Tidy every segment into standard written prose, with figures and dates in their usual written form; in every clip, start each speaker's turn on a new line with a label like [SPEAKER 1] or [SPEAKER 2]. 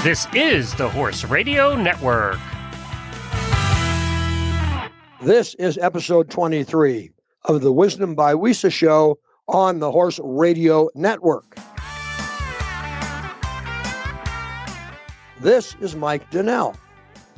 [SPEAKER 1] This is the Horse Radio Network.
[SPEAKER 2] This is episode 23 of the Wisdom by WESA show on the Horse Radio Network. This is Mike Donnell.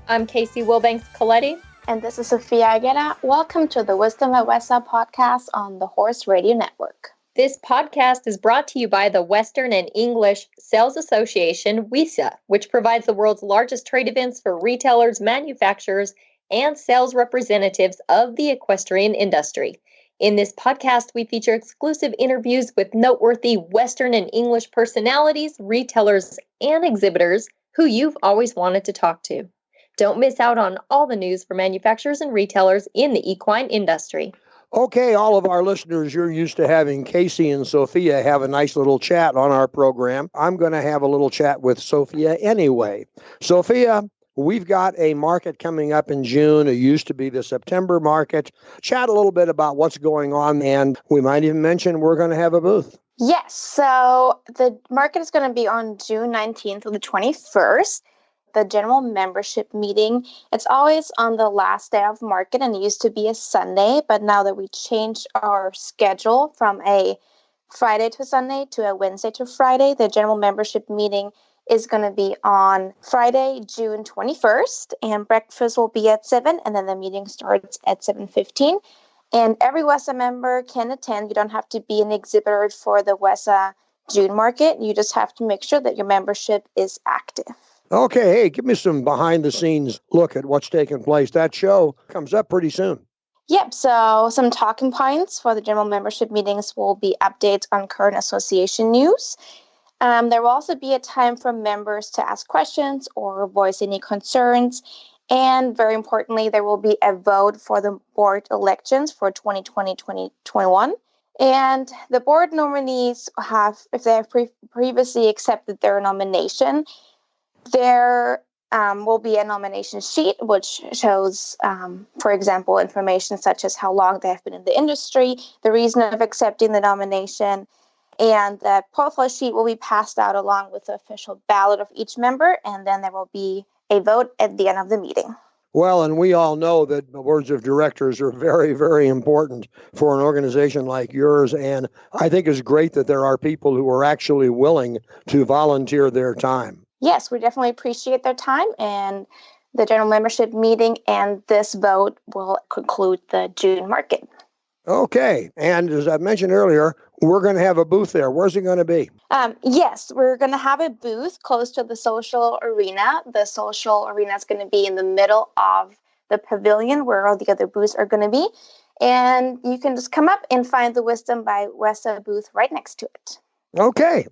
[SPEAKER 3] I'm Casey Wilbanks-Coletti.
[SPEAKER 4] And this is Sophia Aguera. Welcome to the Wisdom by WESA podcast on the Horse Radio Network.
[SPEAKER 3] This podcast is brought to you by the Western and English Sales Association, WESA, which provides the world's largest trade events for retailers, manufacturers, and sales representatives of the equestrian industry. In this podcast, we feature exclusive interviews with noteworthy Western and English personalities, retailers, and exhibitors who you've always wanted to talk to. Don't miss out on all the news for manufacturers and retailers in the equine industry.
[SPEAKER 2] Okay, all of our listeners, you're used to having Casey and Sophia have a nice little chat on our program. I'm going to have a little chat with Sophia anyway. Sophia, we've got a market coming up in June. It used to be the September market. Chat a little bit about what's going on, and we might even mention we're going to have a booth.
[SPEAKER 4] Yes, so the market is going to be on June 19th to the 21st. The general membership meeting. It's always on the last day of market, and it used to be a Sunday, but now that we changed our schedule from a Friday to Sunday to a Wednesday to Friday, the general membership meeting is going to be on Friday, June 21st, and breakfast will be at 7, and then the meeting starts at 7:15. And every WESA member can attend. You don't have to be an exhibitor for the WESA June market. You just have to make sure that your membership is active.
[SPEAKER 2] Okay, hey, give me some behind-the-scenes look at what's taking place. That show comes up pretty soon.
[SPEAKER 4] Yep, so some talking points for the general membership meetings will be updates on current association news. There will also be a time for members to ask questions or voice any concerns. And very importantly, there will be a vote for the board elections for 2020-2021. And the board nominees have, if they have previously accepted their nomination, there will be a nomination sheet which shows, for example, information such as how long they have been in the industry, the reason of accepting the nomination, and the profile sheet will be passed out along with the official ballot of each member, and then there will be a vote at the end of the meeting.
[SPEAKER 2] Well, and we all know that the boards of directors are very, very important for an organization like yours, and I think it's great that there are people who are actually willing to volunteer their time.
[SPEAKER 4] Yes, we definitely appreciate their time, and the general membership meeting and this vote will conclude the June market.
[SPEAKER 2] Okay, and as I mentioned earlier, we're going to have a booth there. Where's it going to be?
[SPEAKER 4] Yes, we're going to have a booth close to the social arena. The social arena is going to be in the middle of the pavilion where all the other booths are going to be, and you can just come up and find the Wisdom by WESA booth right next to it.
[SPEAKER 2] Okay.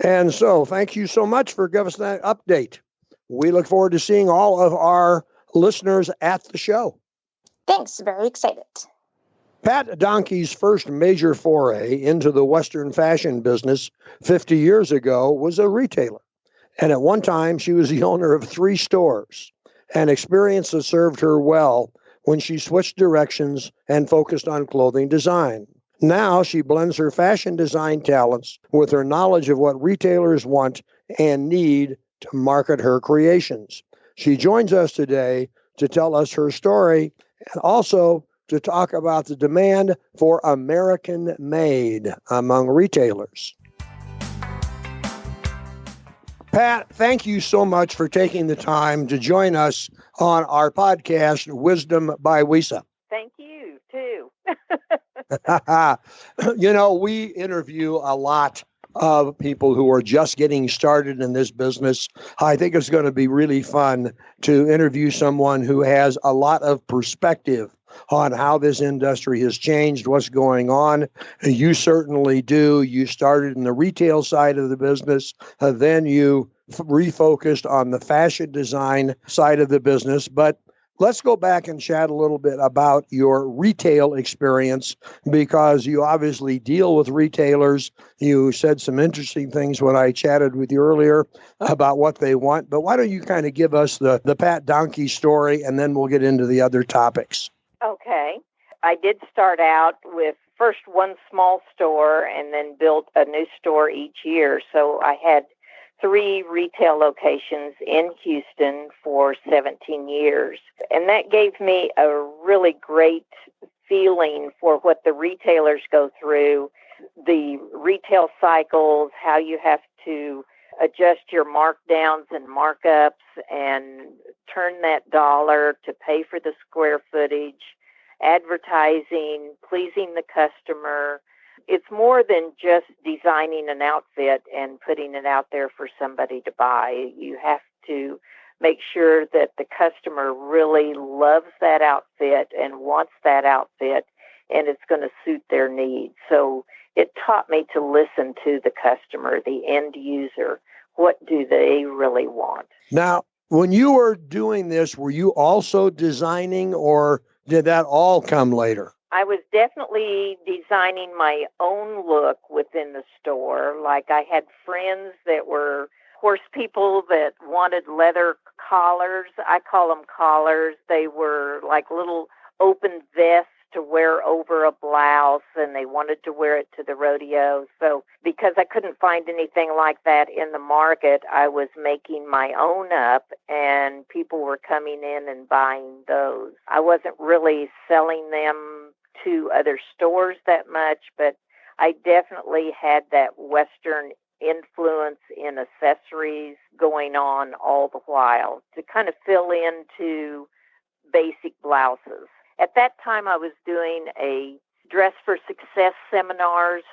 [SPEAKER 2] And so thank you so much for giving us that update. We look forward to seeing all of our listeners at the show.
[SPEAKER 4] Thanks. Very excited.
[SPEAKER 2] Pat Dahnke's first major foray into the Western fashion business 50 years ago was a retailer. And at one time, she was the owner of 3 stores, an experience that served her well when she switched directions and focused on clothing design. Now she blends her fashion design talents with her knowledge of what retailers want and need to market her creations. She joins us today to tell us her story and also to talk about the demand for American-made among retailers. Pat, thank you so much for taking the time to join us on our podcast, Wisdom by WESA.
[SPEAKER 5] Thank you, too.
[SPEAKER 2] You know, we interview a lot of people who are just getting started in this business. I think it's going to be really fun to interview someone who has a lot of perspective on how this industry has changed, what's going on. You certainly do. You started in the retail side of the business, then you refocused on the fashion design side of the business. But let's go back and chat a little bit about your retail experience, because you obviously deal with retailers. You said some interesting things when I chatted with you earlier about what they want. But why don't you kind of give us the Pat Dahnke story, and then we'll get into the other topics.
[SPEAKER 5] Okay. I did start out with first one small store and then built a new store each year. So I had 3 retail locations in Houston for 17 years. And that gave me a really great feeling for what the retailers go through, the retail cycles, how you have to adjust your markdowns and markups and turn that dollar to pay for the square footage, advertising, pleasing the customer. It's more than just designing an outfit and putting it out there for somebody to buy. You have to make sure that the customer really loves that outfit and wants that outfit, and it's going to suit their needs. So it taught me to listen to the customer, the end user. What do they really want?
[SPEAKER 2] Now, when you were doing this, were you also designing, or did that all come later?
[SPEAKER 5] I was definitely designing my own look within the store. Like, I had friends that were horse people that wanted leather collars. I call them collars. They were like little open vests to wear over a blouse, and they wanted to wear it to the rodeo. So because I couldn't find anything like that in the market, I was making my own up, and people were coming in and buying those. I wasn't really selling them to other stores that much, but I definitely had that Western influence in accessories going on all the while to kind of fill into basic blouses. At that time, I was doing a Dress for Success seminars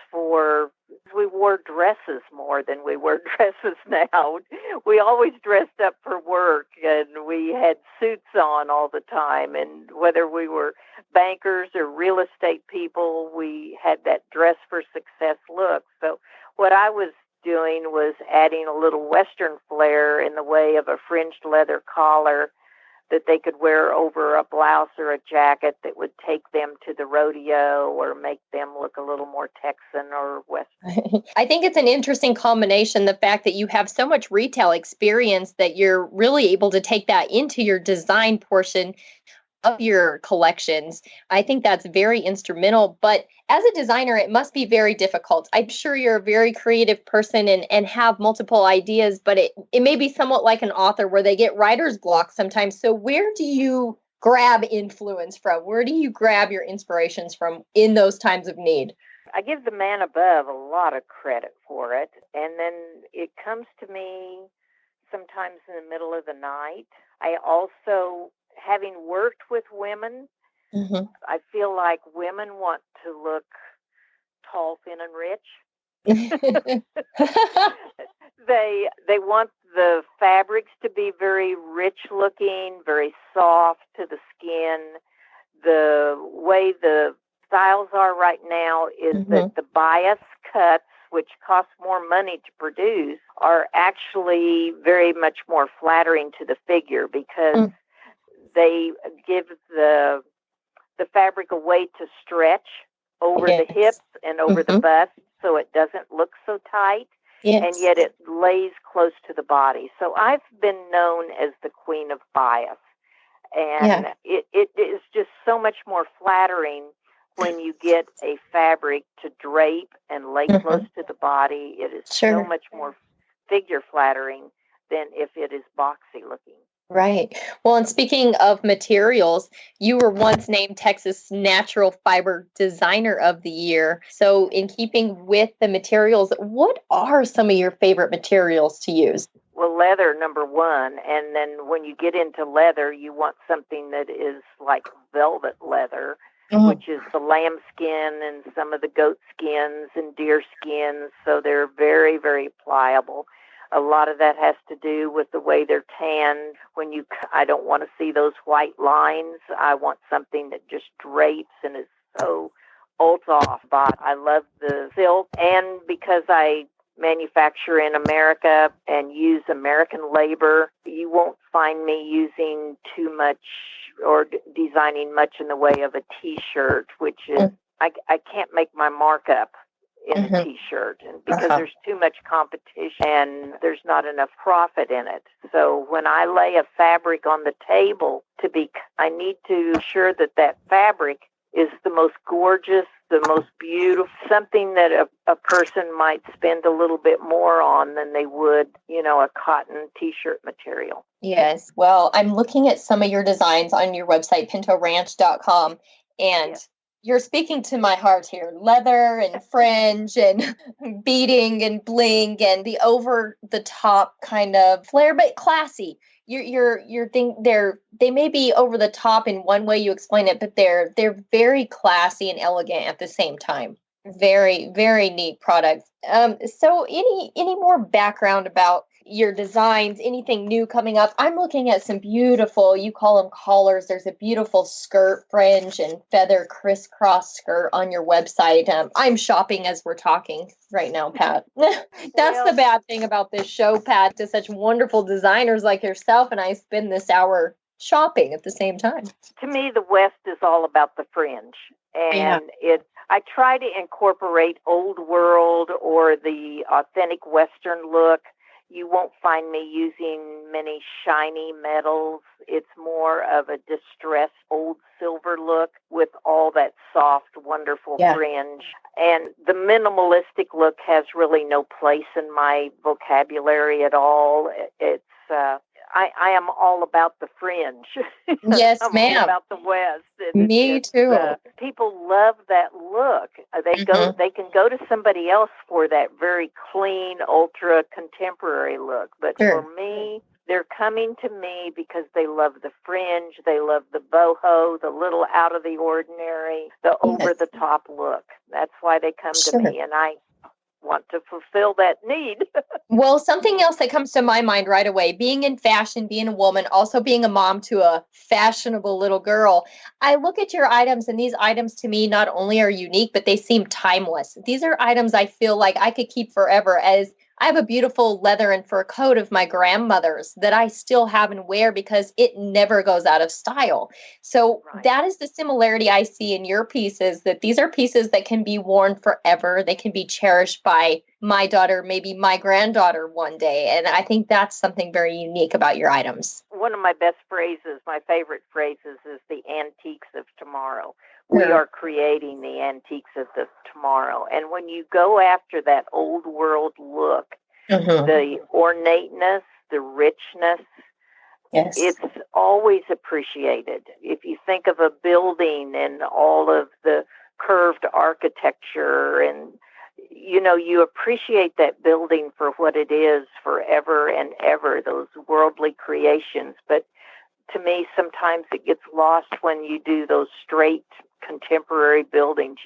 [SPEAKER 5] we wore dresses more than we wear dresses now. We always dressed up for work, and we had suits on all the time. And whether we were bankers or real estate people, we had that Dress for Success look. So what I was doing was adding a little Western flair in the way of a fringed leather collar that they could wear over a blouse or a jacket that would take them to the rodeo or make them look a little more Texan or Western.
[SPEAKER 3] I think it's an interesting combination, the fact that you have so much retail experience that you're really able to take that into your design portion of your collections. I think that's very instrumental. But as a designer, it must be very difficult. I'm sure you're a very creative person and have multiple ideas, but it may be somewhat like an author where they get writer's block sometimes. So where do you grab influence from? Where do you grab your inspirations from in those times of need?
[SPEAKER 5] I give the man above a lot of credit for it. And then it comes to me sometimes in the middle of the night. I also, having worked with women, I feel like women want to look tall, thin, and rich. They want the fabrics to be very rich looking, very soft to the skin. The way the styles are right now is that the bias cuts, which cost more money to produce, are actually very much more flattering to the figure because they give the fabric a way to stretch over the hips and over the bust so it doesn't look so tight, and yet it lays close to the body. So I've been known as the queen of bias, and it is just so much more flattering when you get a fabric to drape and lay close to the body. It is so much more figure flattering than if it is boxy looking.
[SPEAKER 3] Right. Well, and speaking of materials, you were once named Texas Natural Fiber Designer of the Year. So in keeping with the materials, what are some of your favorite materials to use?
[SPEAKER 5] Well, leather, number one. And then when you get into leather, you want something that is like velvet leather, which is the lamb skin and some of the goat skins and deer skins. So they're very, very pliable. A lot of that has to do with the way they're tanned. I don't want to see those white lines. I want something that just drapes and is so ultra bought. I love the silk, and because I manufacture in America and use American labor, you won't find me using too much or designing much in the way of a T-shirt, which is I can't make my markup in a T-shirt, and because there's too much competition and there's not enough profit in it. So when I lay a fabric on the table I need to ensure that fabric is the most gorgeous, the most beautiful, something that a person might spend a little bit more on than they would, a cotton t-shirt material.
[SPEAKER 3] Yes. Well, I'm looking at some of your designs on your website, pintoranch.com, and
[SPEAKER 5] Yes.
[SPEAKER 3] You're speaking to my heart here. Leather and fringe and beading and bling and the over the top kind of flair, but classy. Your thing they may be over the top in one way you explain it, but they're very classy and elegant at the same time. Very, very neat products. So any more background about your designs, anything new coming up? I'm looking at some beautiful, you call them collars. There's a beautiful skirt, fringe, and feather crisscross skirt on your website. I'm shopping as we're talking right now, Pat. That's the bad thing about this show, Pat, to such wonderful designers like yourself, and I spend this hour shopping at the same time.
[SPEAKER 5] To me, the West is all about the fringe. And I try to incorporate old world or the authentic Western look. You won't find me using many shiny metals. It's more of a distressed old silver look with all that soft, wonderful fringe. And the minimalistic look has really no place in my vocabulary at all. It's I am all about the fringe.
[SPEAKER 3] Yes,
[SPEAKER 5] I'm
[SPEAKER 3] ma'am.
[SPEAKER 5] all about the West.
[SPEAKER 3] Me too.
[SPEAKER 5] People love that look. They can go to somebody else for that very clean, ultra contemporary look. But for me, they're coming to me because they love the fringe, they love the boho, the little out of the ordinary, the over the top look. That's why they come to me, and I want to fulfill that need.
[SPEAKER 3] Well, something else that comes to my mind right away, being in fashion, being a woman, also being a mom to a fashionable little girl, I look at your items, and these items to me not only are unique, but they seem timeless. These are items I feel like I could keep forever, as I have a beautiful leather and fur coat of my grandmother's that I still have and wear because it never goes out of style. So that is the similarity I see in your pieces, that these are pieces that can be worn forever. They can be cherished by my daughter, maybe my granddaughter one day. And I think that's something very unique about your items.
[SPEAKER 5] One of my best phrases, my favorite phrases, is the antiques of tomorrow. We are creating the antiques of the tomorrow. And when you go after that old world look, the ornateness, the richness, it's always appreciated. If you think of a building and all of the curved architecture, and you appreciate that building for what it is forever and ever, those worldly creations. But to me, sometimes it gets lost when you do those straight contemporary buildings.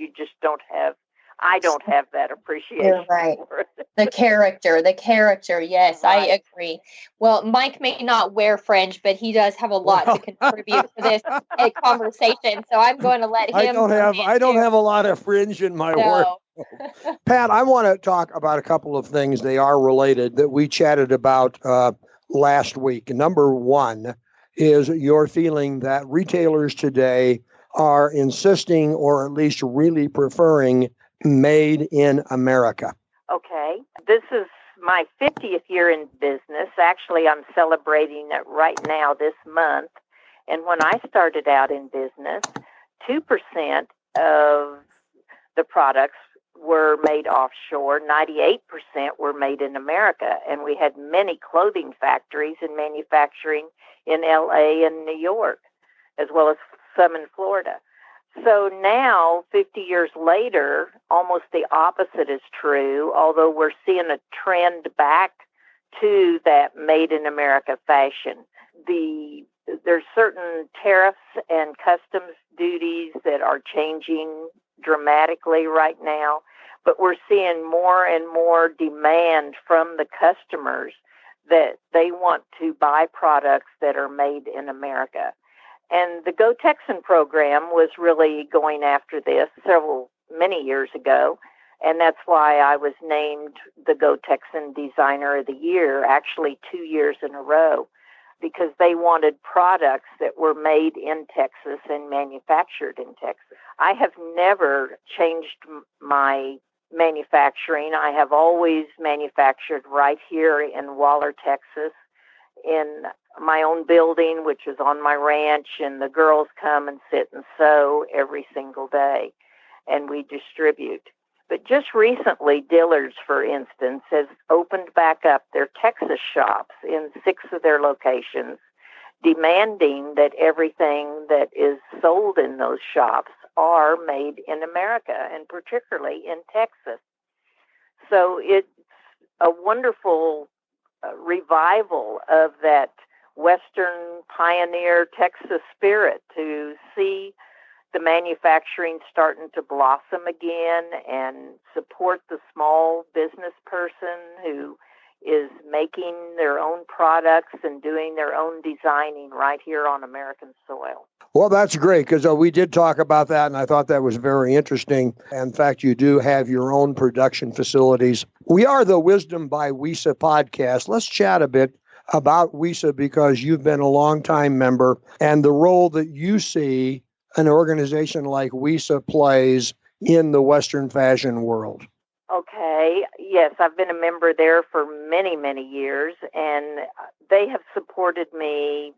[SPEAKER 5] I don't have that appreciation.
[SPEAKER 3] You're right. For it. The character. Yes, right. I agree. Well, Mike may not wear fringe, but he does have a lot to contribute to this conversation. So I'm going to let him.
[SPEAKER 2] I don't have a lot of fringe in my work. Pat, I want to talk about a couple of things. They are related that we chatted about last week. Number one is your feeling that retailers today are insisting, or at least really preferring, made in America.
[SPEAKER 5] Okay. This is my 50th year in business. Actually, I'm celebrating it right now this month. And when I started out in business, 2% of the products were made offshore. 98% were made in America. And we had many clothing factories and manufacturing in LA and New York, as well as some in Florida. So now, 50 years later, almost the opposite is true, although we're seeing a trend back to that made in America fashion. There's certain tariffs and customs duties that are changing dramatically right now, but we're seeing more and more demand from the customers that they want to buy products that are made in America. And the Go Texan program was really going after this many years ago, and that's why I was named the Go Texan Designer of the Year, actually 2 years in a row, because they wanted products that were made in Texas and manufactured in Texas. I have never changed my manufacturing. I have always manufactured right here in Waller, Texas, in my own building, which is on my ranch, and the girls come and sit and sew every single day. and we distribute. But just recently, Dillard's, for instance, has opened back up their Texas shops in 6 of their locations, demanding that everything that is sold in those shops are made in America, and particularly in Texas. So it's a wonderful revival of that Western pioneer Texas spirit to see the manufacturing starting to blossom again and support the small business person who is making their own products and doing their own designing right here on American soil.
[SPEAKER 2] Well, that's great, because we did talk about that, and I thought that was very interesting. In fact, you do have your own production facilities. We are the Wisdom by WESA podcast. Let's chat a bit about WESA, because you've been a longtime member, and the role that you see an organization like WESA plays in the Western fashion world.
[SPEAKER 5] Okay, yes, I've been a member there for many, many years, and they have supported me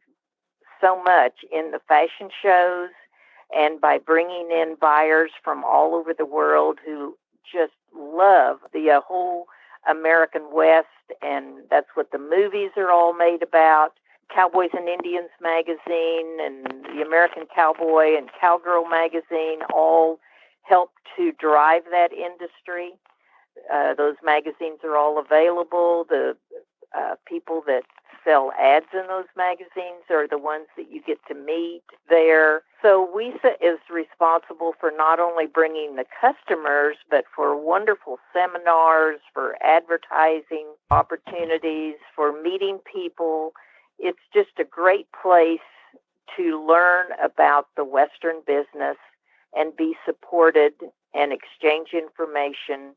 [SPEAKER 5] so much in the fashion shows and by bringing in buyers from all over the world who just love the whole American West, and that's what the movies are all made about. Cowboys and Indians magazine and the American Cowboy and Cowgirl magazine all help to drive that industry. Those magazines are all available. The people that sell ads in those magazines are the ones that you get to meet there. So WESA is responsible for not only bringing the customers, but for wonderful seminars, for advertising opportunities, for meeting people. It's just a great place to learn about the Western business and be supported and exchange information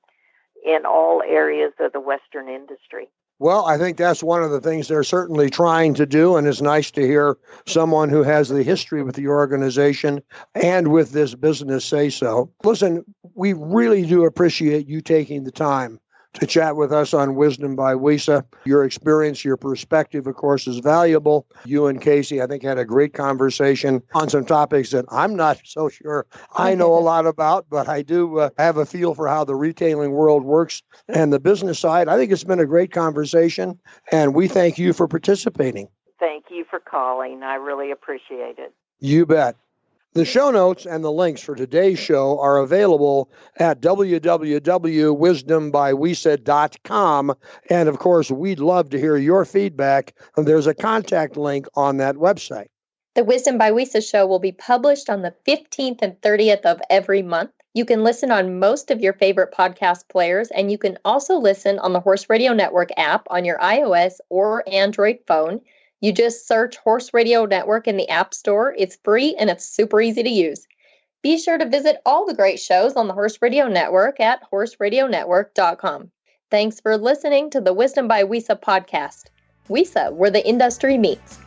[SPEAKER 5] in all areas of the Western industry.
[SPEAKER 2] Well, I think that's one of the things they're certainly trying to do, and it's nice to hear someone who has the history with the organization and with this business say so. Listen, we really do appreciate you taking the time to chat with us on Wisdom by WESA. Your experience, your perspective, of course, is valuable. You and Casey, I think, had a great conversation on some topics that I'm not so sure I know a lot about, but I do have a feel for how the retailing world works and the business side. I think it's been a great conversation, and we thank you for participating.
[SPEAKER 5] Thank you for calling. I really appreciate it.
[SPEAKER 2] You bet. The show notes and the links for today's show are available at www.wisdombywesa.com. And of course, we'd love to hear your feedback. And there's a contact link on that website.
[SPEAKER 3] The Wisdom by WESA show will be published on the 15th and 30th of every month. You can listen on most of your favorite podcast players, and you can also listen on the Horse Radio Network app on your iOS or Android phone. You just search Horse Radio Network in the App Store. It's free and it's super easy to use. Be sure to visit all the great shows on the Horse Radio Network at horseradionetwork.com. Thanks for listening to the Wisdom by WESA podcast. WESA, where the industry meets.